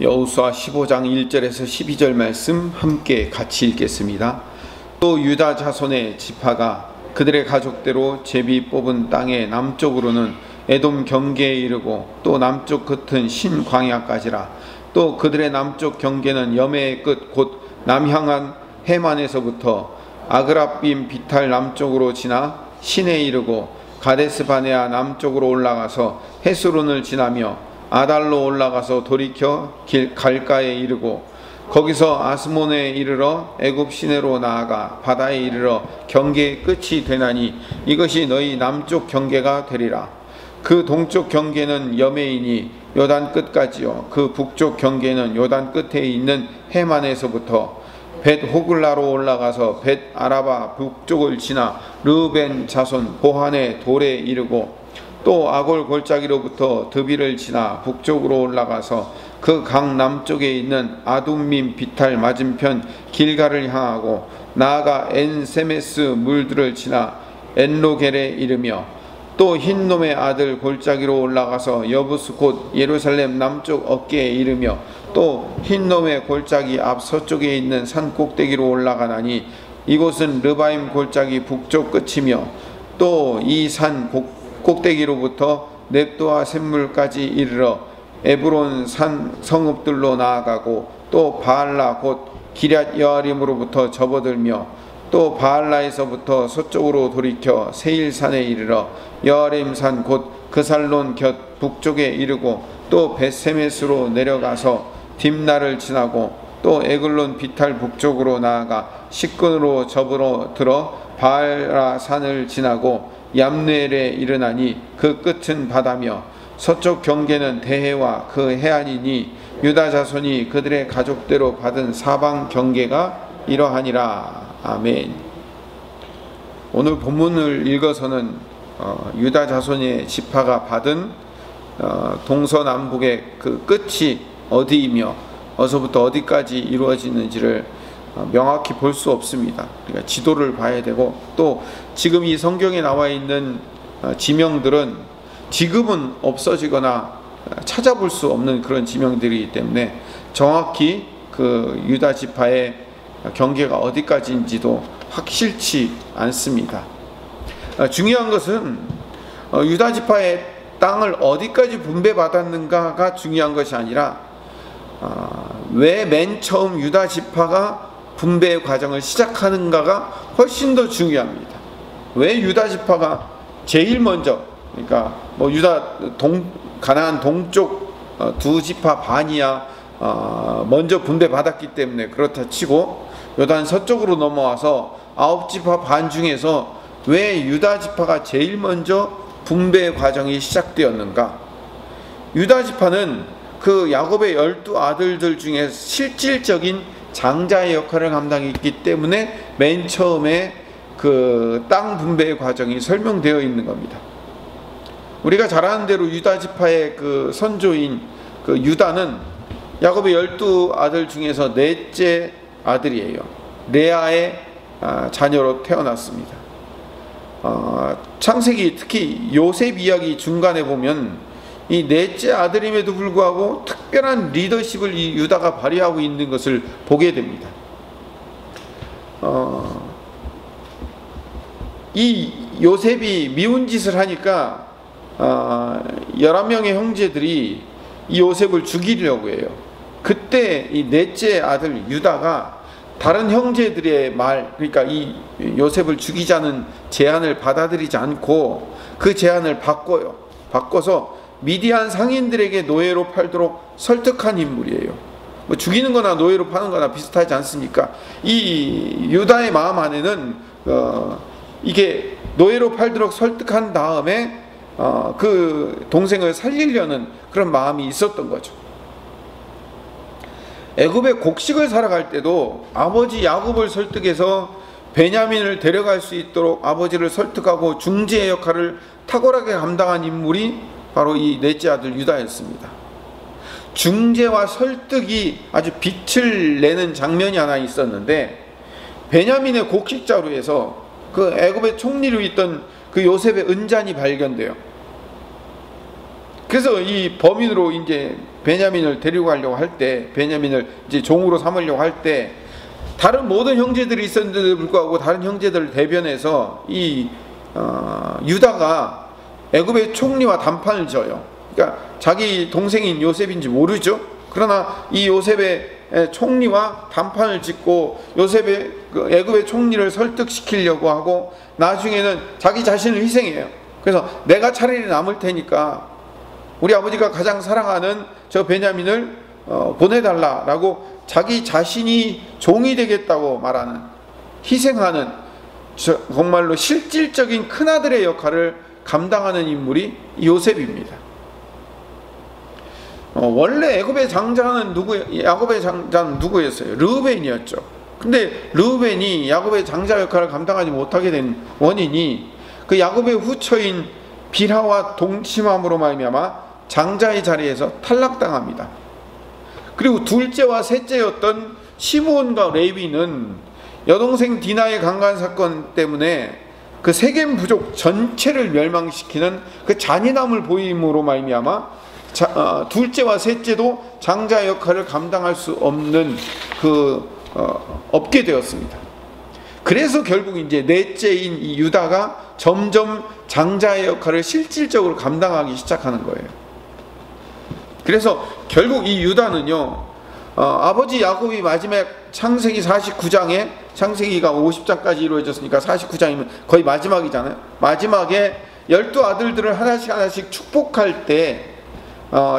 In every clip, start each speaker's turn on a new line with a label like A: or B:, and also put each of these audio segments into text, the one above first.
A: 여호수아 15장 1절에서 12절 말씀 함께 같이 읽겠습니다. 또 유다 자손의 지파가 그들의 가족대로 제비 뽑은 땅의 남쪽으로는 에돔 경계에 이르고 또 남쪽 끝은 신 광야까지라. 또 그들의 남쪽 경계는 여매의 끝 곧 남향한 해만에서부터 아그라빔 비탈 남쪽으로 지나 신에 이르고 가데스 바네아 남쪽으로 올라가서 헤스론을 지나며 아달로 올라가서 돌이켜 갈가에 이르고 거기서 아스몬에 이르러 애굽 시내로 나아가 바다에 이르러 경계의 끝이 되나니 이것이 너희 남쪽 경계가 되리라. 그 동쪽 경계는 여매이니 요단 끝까지요. 그 북쪽 경계는 요단 끝에 있는 해만에서부터 벳 호글라로 올라가서 벳 아라바 북쪽을 지나 르우벤 자손 보한의 돌에 이르고 또 아골 골짜기로부터 드비를 지나 북쪽으로 올라가서 그 강 남쪽에 있는 아둠민 비탈 맞은편 길가를 향하고 나아가 엔세메스 물들을 지나 엔로겔에 이르며 또 흰놈의 아들 골짜기로 올라가서 여부스 곧 예루살렘 남쪽 어깨에 이르며 또 흰놈의 골짜기 앞 서쪽에 있는 산 꼭대기로 올라가나니 이곳은 르바임 골짜기 북쪽 끝이며 또 이 산 꼭대기로부터 넵도아 샘물까지 이르러 에브론 산 성읍들로 나아가고 또 바알라 곧 기럇 여아림으로부터 접어들며 또 바알라에서부터 서쪽으로 돌이켜 세일산에 이르러 여아림산 곧 그살론 곁 북쪽에 이르고 또 벳세메스로 내려가서 딥나를 지나고 또 에글론 비탈 북쪽으로 나아가 식근으로 접어들어 바알라 산을 지나고 얌누엘에 이르나니 그 끝은 바다며 서쪽 경계는 대해와 그 해안이니 유다 자손이 그들의 가족대로 받은 사방 경계가 이러하니라. 아멘. 오늘 본문을 읽어서는 유다 자손의 지파가 받은 동서남북의 그 끝이 어디이며 어디서부터 어디까지 이루어지는지를 명확히 볼 수 없습니다. 그러니까 지도를 봐야 되고 또 지금 이 성경에 나와 있는 지명들은 지금은 없어지거나 찾아볼 수 없는 그런 지명들이기 때문에 정확히 그 유다 지파의 경계가 어디까지인지도 확실치 않습니다. 중요한 것은 유다 지파의 땅을 어디까지 분배받았는가가 중요한 것이 아니라 왜 맨 처음 유다 지파가 분배 과정을 시작하는가가 훨씬 더 중요합니다. 왜 유다 지파가 제일 먼저, 그러니까 뭐 유다 가나안 동쪽 두 지파 반이야 먼저 분배받았기 때문에 그렇다 치고 요단 서쪽으로 넘어와서 9지파 반 중에서 왜 유다 지파가 제일 먼저 분배 과정이 시작되었는가? 유다 지파는 그 야곱의 12아들들 중에 실질적인 장자의 역할을 감당했기 때문에 맨 처음에 그 땅 분배 과정이 설명되어 있는 겁니다. 우리가 잘 아는 대로 유다 지파의 그 선조인 그 유다는 야곱의 12아들 중에서 넷째 아들이에요. 레아의 자녀로 태어났습니다. 창세기 특히 요셉 이야기 중간에 보면 이 넷째 아들임에도 불구하고 특별한 리더십을 이 유다가 발휘하고 있는 것을 보게 됩니다. 이 요셉이 미운 짓을 하니까 11명의 형제들이 이 요셉을 죽이려고 해요. 그때 이 넷째 아들 유다가 다른 형제들의 말, 그러니까 이 요셉을 죽이자는 제안을 받아들이지 않고 그 제안을 바꿔서 미디안 상인들에게 노예로 팔도록 설득한 인물이에요. 뭐 죽이는 거나 노예로 파는 거나 비슷하지 않습니까? 이 유다의 마음 안에는 이게 노예로 팔도록 설득한 다음에 그 동생을 살리려는 그런 마음이 있었던 거죠. 애굽에 곡식을 사러 갈 때도 아버지 야곱을 설득해서 베냐민을 데려갈 수 있도록 아버지를 설득하고 중재의 역할을 탁월하게 감당한 인물이 바로 이 넷째 아들 유다였습니다. 중재와 설득이 아주 빛을 내는 장면이 하나 있었는데 베냐민의 곡식 자루에서 그 애굽의 총리로 있던 그 요셉의 은잔이 발견돼요. 그래서 이 범인으로 이제 베냐민을 데리고 가려고 할 때, 베냐민을 이제 종으로 삼으려고 할 때, 다른 모든 형제들이 있었는데도 불구하고 다른 형제들을 대변해서 이 유다가 애굽의 총리와 담판을 져요. 그러니까 자기 동생인 요셉인지 모르죠. 그러나 이 요셉의 총리와 담판을 짓고 요셉의 애굽의 총리를 설득시키려고 하고 나중에는 자기 자신을 희생해요. 그래서 내가 차라리 남을 테니까 우리 아버지가 가장 사랑하는 저 베냐민을 보내달라라고 자기 자신이 종이 되겠다고 말하는, 희생하는, 정말로 실질적인 큰아들의 역할을 감당하는 인물이 요셉입니다. 원래 애굽의 장자는 야곱의 장자는 누구였어요? 르우벤이었죠. 근데 르우벤이 야곱의 장자 역할을 감당하지 못하게 된 원인이 그 야곱의 후처인 빌하와 동침함으로 말미암아 장자의 자리에서 탈락당합니다. 그리고 둘째와 셋째였던 시므온과 레위는 여동생 디나의 강간 사건 때문에 그 세겜 부족 전체를 멸망시키는 그 잔인함을 보임으로 말미암아 둘째와 셋째도 장자 역할을 감당할 수 없는 없게 되었습니다. 그래서 결국 이제 넷째인 이 유다가 점점 장자의 역할을 실질적으로 감당하기 시작하는 거예요. 그래서 결국 이 유다는요, 아버지 야곱이 마지막 창세기 49장에, 창세기가 50장까지 이루어졌으니까 49장이면 거의 마지막이잖아요. 마지막에 12아들들을 하나씩 축복할 때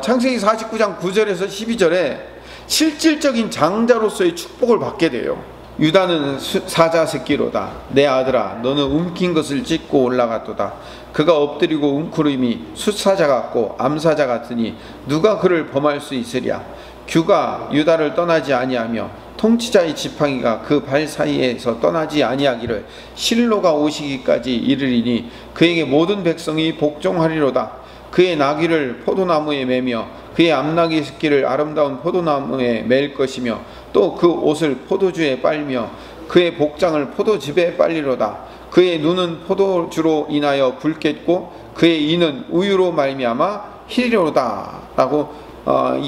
A: 창세기 49장 9절에서 12절에 실질적인 장자로서의 축복을 받게 돼요. 유다는 사자 새끼로다. 내 아들아, 너는 움킨 것을 찢고 올라갔도다. 그가 엎드리고 움크림이 숫사자 같고 암사자 같으니 누가 그를 범할 수 있으랴. 규가 유다를 떠나지 아니하며 통치자의 지팡이가 그 발 사이에서 떠나지 아니하기를 실로가 오시기까지 이르리니 그에게 모든 백성이 복종하리로다. 그의 나귀를 포도나무에 매며 그의 암나귀 새끼를 아름다운 포도나무에 맬 것이며 또 그 옷을 포도주에 빨며 그의 복장을 포도즙에 빨리로다. 그의 눈은 포도주로 인하여 붉겠고 그의 이는 우유로 말미암아 희리로다. 라고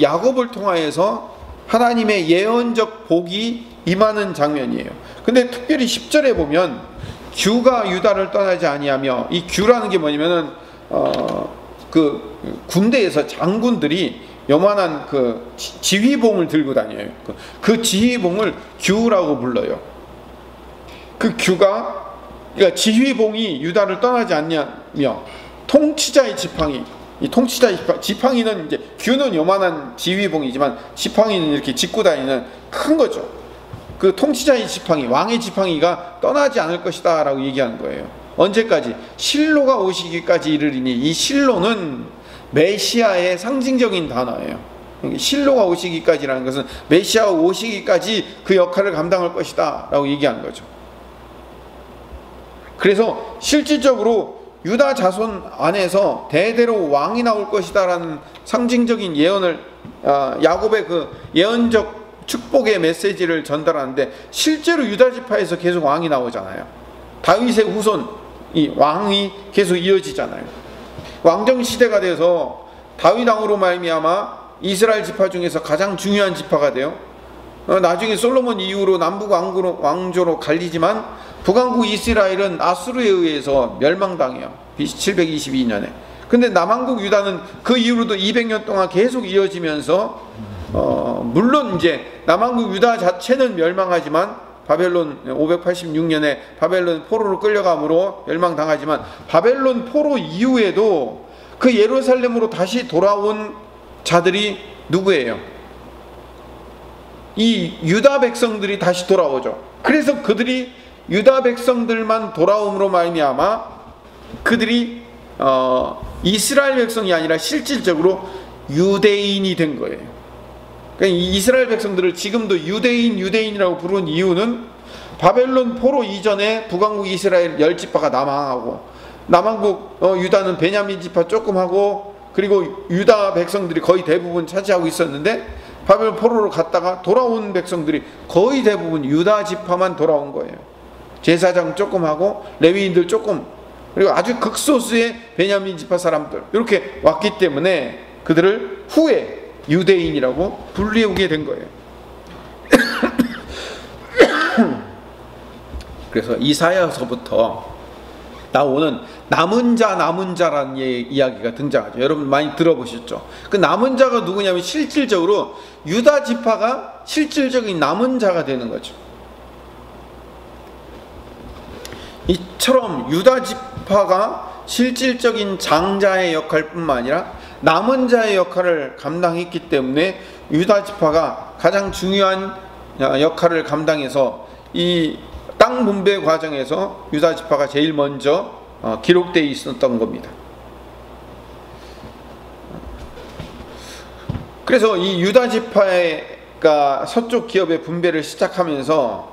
A: 야곱을 통하여서 하나님의 예언적 복이 임하는 장면이에요. 근데 특별히 10절에 보면 규가 유다를 떠나지 아니하며, 이 규라는 게 뭐냐면은 그 군대에서 장군들이 요만한 그 지휘봉을 들고 다녀요. 그 지휘봉을 규라고 불러요. 그 규가, 그러니까 지휘봉이 유다를 떠나지 않냐며 통치자의 지팡이, 이 통치자의 지팡이는 이제 규는 요만한 지휘봉이지만 지팡이는 이렇게 짚고 다니는 큰 거죠. 그 통치자의 지팡이, 왕의 지팡이가 떠나지 않을 것이다 라고 얘기하는 거예요. 언제까지? 실로가 오시기까지 이르리니, 이 실로는 메시아의 상징적인 단어예요. 실로가 오시기까지라는 것은 메시아가 오시기까지 그 역할을 감당할 것이다 라고 얘기하는 거죠. 그래서 실질적으로 유다 자손 안에서 대대로 왕이 나올 것이다 라는 상징적인 예언을, 야곱의 그 예언적 축복의 메시지를 전달하는데, 실제로 유다 지파에서 계속 왕이 나오잖아요. 다윗의 후손, 이 왕이 계속 이어지잖아요. 왕정 시대가 돼서 다윗 왕으로 말미암아 이스라엘 지파 중에서 가장 중요한 지파가 돼요. 나중에 솔로몬 이후로 남북 왕조로 갈리지만 북왕국 이스라엘은 아수르에 의해서 멸망당해요. BC 722년에. 근데 남왕국 유다는 그 이후로도 200년 동안 계속 이어지면서 물론 이제 남왕국 유다 자체는 멸망하지만 바벨론 586년에 바벨론 포로로 끌려감으로 멸망당하지만 바벨론 포로 이후에도 그 예루살렘으로 다시 돌아온 자들이 누구예요? 이 유다 백성들이 다시 돌아오죠. 그래서 그들이 유다 백성들만 돌아옴으로 말미암아 그들이 이스라엘 백성이 아니라 실질적으로 유대인이 된 거예요. 그러니까 이스라엘 백성들을 지금도 유대인이라고 부르는 이유는 바벨론 포로 이전에 북왕국 이스라엘 10지파가 남하하고 남왕국 유다는 베냐민 지파 조금 하고, 그리고 유다 백성들이 거의 대부분 차지하고 있었는데 바벨론 포로로 갔다가 돌아온 백성들이 거의 대부분 유다 지파만 돌아온 거예요. 제사장 조금 하고 레위인들 조금 그리고 아주 극소수의 베냐민 지파 사람들 이렇게 왔기 때문에 그들을 후에 유대인이라고 불리우게 된 거예요. 그래서 이사야서부터 나오는 남은 자라는 이야기가 등장하죠. 여러분 많이 들어보셨죠? 그 남은 자가 누구냐면 실질적으로 유다 지파가 실질적인 남은 자가 되는 거죠. 이처럼 유다 지파가 실질적인 장자의 역할뿐만 아니라 남은 자의 역할을 감당했기 때문에 유다 지파가 가장 중요한 역할을 감당해서 이 땅 분배 과정에서 유다 지파가 제일 먼저 기록되어 있었던 겁니다. 그래서 이 유다 지파가 서쪽 기업의 분배를 시작하면서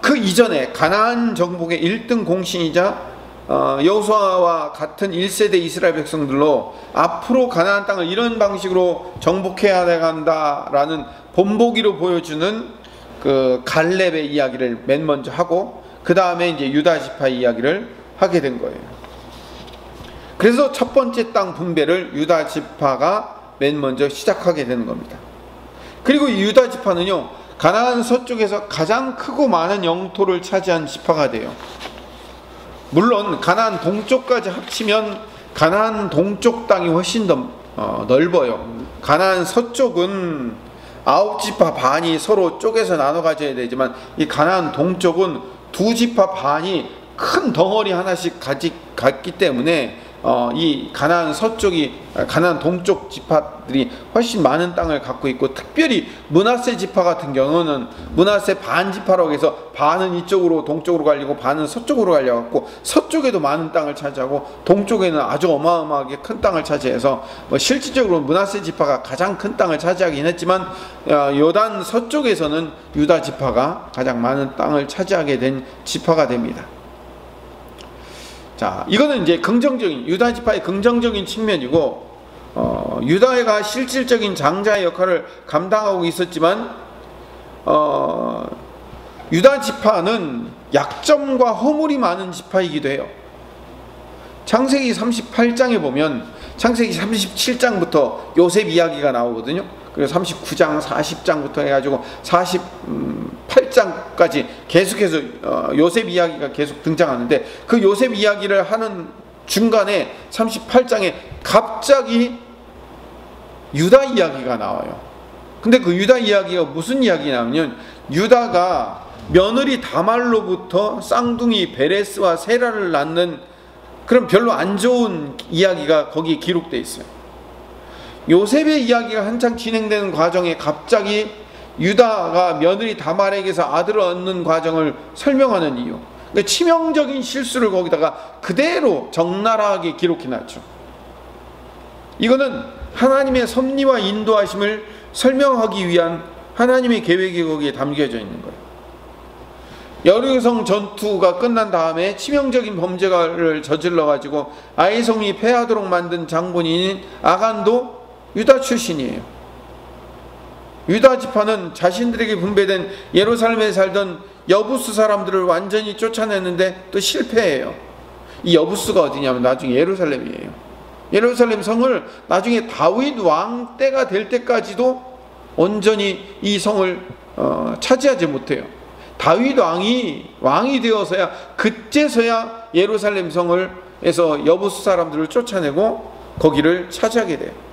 A: 그 이전에 가나안 정복의 1등 공신이자 여호수아와 같은 1세대 이스라엘 백성들로 앞으로 가나안 땅을 이런 방식으로 정복해야 한다라는 본보기로 보여주는 그 갈렙의 이야기를 맨 먼저 하고 그 다음에 이제 유다 지파 이야기를 하게 된 거예요. 그래서 첫 번째 땅 분배를 유다 지파가 맨 먼저 시작하게 되는 겁니다. 그리고 이 유다 지파는요, 가나안 서쪽에서 가장 크고 많은 영토를 차지한 지파가 돼요. 물론 가나안 동쪽까지 합치면 가나안 동쪽 땅이 훨씬 더 넓어요. 가나안 서쪽은 9지파 반이 서로 쪼개서 나눠 가져야 되지만 이 가나안 동쪽은 2지파 반이 큰 덩어리 하나씩 갔기 때문에 이 가나안 가나안 동쪽 지파들이 훨씬 많은 땅을 갖고 있고, 특별히 므낫세 지파 같은 경우는 므낫세 반 지파라고 해서 반은 이쪽으로 동쪽으로 가려고 반은 서쪽으로 가려고 서쪽에도 많은 땅을 차지하고 동쪽에는 아주 어마어마하게 큰 땅을 차지해서 실질적으로 므낫세 지파가 가장 큰 땅을 차지하긴 했지만 요단 서쪽에서는 유다 지파가 가장 많은 땅을 차지하게 된 지파가 됩니다. 자, 이거는 이제 긍정적인 유다 지파의 긍정적인 측면이고, 유다가 실질적인 장자의 역할을 감당하고 있었지만 유다 지파는 약점과 허물이 많은 지파이기도 해요. 창세기 38장에 보면 창세기 37장부터 요셉 이야기가 나오거든요. 그리고 39장, 40장부터 해가지고 48장까지 계속해서 요셉 이야기가 계속 등장하는데, 그 요셉 이야기를 하는 중간에 38장에 갑자기 유다 이야기가 나와요. 근데 그 유다 이야기가 무슨 이야기냐면, 유다가 며느리 다말로부터 쌍둥이 베레스와 세라를 낳는 그런 별로 안 좋은 이야기가 거기에 기록되어 있어요. 요셉의 이야기가 한창 진행되는 과정에 갑자기 유다가 며느리 다말에게서 아들을 얻는 과정을 설명하는 이유, 그러니까 치명적인 실수를 거기다가 그대로 적나라하게 기록해놨죠. 이거는 하나님의 섭리와 인도하심을 설명하기 위한 하나님의 계획이 거기에 담겨져 있는 거예요. 여리고성 전투가 끝난 다음에 치명적인 범죄를 저질러가지고 아이성이 패하도록 만든 장본인인 아간도 유다 출신이에요. 유다 지파는 자신들에게 분배된 예루살렘에 살던 여부스 사람들을 완전히 쫓아냈는데 또 실패해요. 이 여부스가 어디냐면 나중에 예루살렘이에요. 예루살렘 성을 나중에 다윗 왕 때가 될 때까지도 온전히 이 성을 차지하지 못해요. 다윗 왕이 되어서야 그제서야 예루살렘 성을에서 여부스 사람들을 쫓아내고 거기를 차지하게 돼요.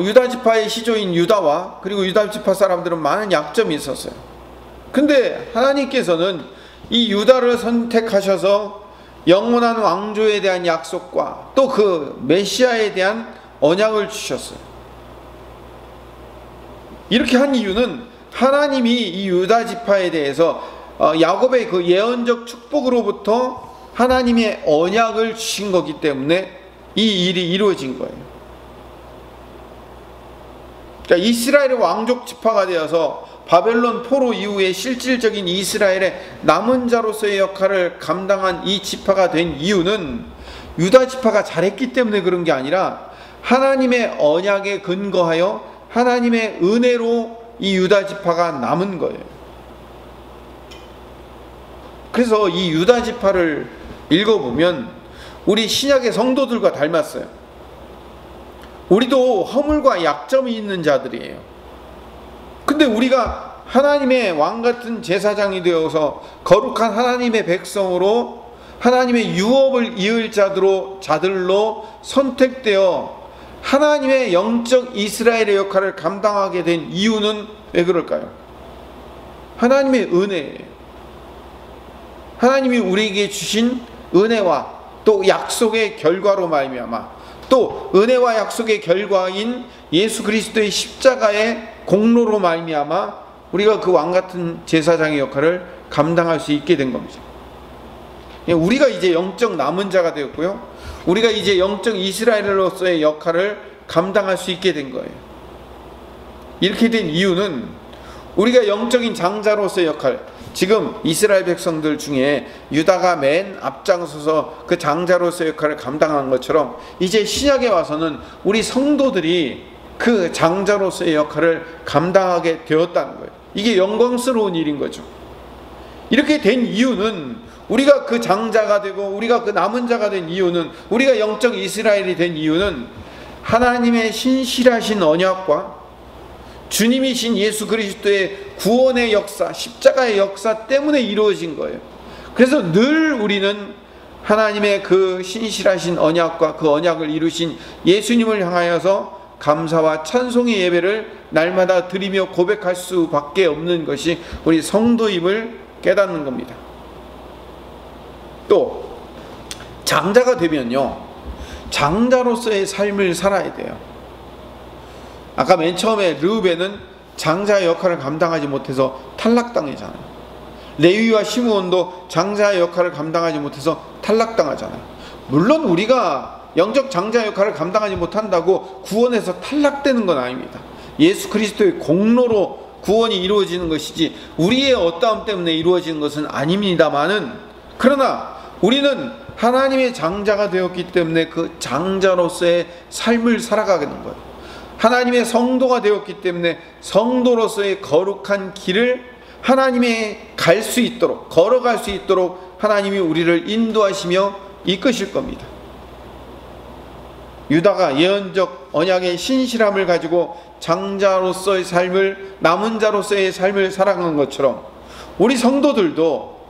A: 유다 지파의 시조인 유다와 그리고 유다 지파 사람들은 많은 약점이 있었어요. 근데 하나님께서는 이 유다를 선택하셔서 영원한 왕조에 대한 약속과 또 그 메시아에 대한 언약을 주셨어요. 이렇게 한 이유는 하나님이 이 유다 지파에 대해서 야곱의 그 예언적 축복으로부터 하나님의 언약을 주신 거기 때문에 이 일이 이루어진 거예요. 그러니까 이스라엘의 왕족 지파가 되어서 바벨론 포로 이후에 실질적인 이스라엘의 남은 자로서의 역할을 감당한 이 지파가 된 이유는 유다 지파가 잘했기 때문에 그런 게 아니라 하나님의 언약에 근거하여 하나님의 은혜로 이 유다 지파가 남은 거예요. 그래서 이 유다 지파를 읽어보면 우리 신약의 성도들과 닮았어요. 우리도 허물과 약점이 있는 자들이에요. 근데 우리가 하나님의 왕같은 제사장이 되어서 거룩한 하나님의 백성으로 하나님의 유업을 이을 자들로 선택되어 하나님의 영적 이스라엘의 역할을 감당하게 된 이유는 왜 그럴까요? 하나님의 은혜예요. 하나님이 우리에게 주신 은혜와 또 약속의 결과로 말미암아, 또 은혜와 약속의 결과인 예수 그리스도의 십자가의 공로로 말미암아 우리가 그 왕같은 제사장의 역할을 감당할 수 있게 된 겁니다. 우리가 이제 영적 남은 자가 되었고요, 우리가 이제 영적 이스라엘로서의 역할을 감당할 수 있게 된 거예요. 이렇게 된 이유는 우리가 영적인 장자로서의 역할, 지금 이스라엘 백성들 중에 유다가 맨 앞장서서 그 장자로서의 역할을 감당한 것처럼 이제 신약에 와서는 우리 성도들이 그 장자로서의 역할을 감당하게 되었다는 거예요. 이게 영광스러운 일인 거죠. 이렇게 된 이유는, 우리가 그 장자가 되고 우리가 그 남은 자가 된 이유는, 우리가 영적 이스라엘이 된 이유는 하나님의 신실하신 언약과 주님이신 예수 그리스도의 구원의 역사, 십자가의 역사 때문에 이루어진 거예요. 그래서 늘 우리는 하나님의 그 신실하신 언약과 그 언약을 이루신 예수님을 향하여서 감사와 찬송의 예배를 날마다 드리며 고백할 수밖에 없는 것이 우리 성도임을 깨닫는 겁니다. 또 장자가 되면요, 장자로서의 삶을 살아야 돼요. 아까 맨 처음에 르우벤은 장자의 역할을 감당하지 못해서 탈락당하잖아요. 레위와 시므온도 장자의 역할을 감당하지 못해서 탈락당하잖아요. 물론 우리가 영적 장자 역할을 감당하지 못한다고 구원에서 탈락되는 건 아닙니다. 예수 그리스도의 공로로 구원이 이루어지는 것이지 우리의 어떠함 때문에 이루어지는 것은 아닙니다마는, 그러나 우리는 하나님의 장자가 되었기 때문에 그 장자로서의 삶을 살아가는 거예요. 하나님의 성도가 되었기 때문에 성도로서의 거룩한 길을 하나님의 갈 수 있도록, 걸어갈 수 있도록 하나님이 우리를 인도하시며 이끄실 겁니다. 유다가 예언적 언약의 신실함을 가지고 장자로서의 삶을, 남은 자로서의 삶을 살아가는 것처럼 우리 성도들도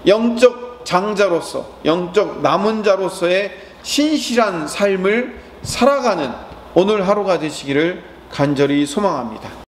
A: 영적 장자로서, 영적 남은 자로서의 신실한 삶을 살아가는 오늘 하루가 되시기를 간절히 소망합니다.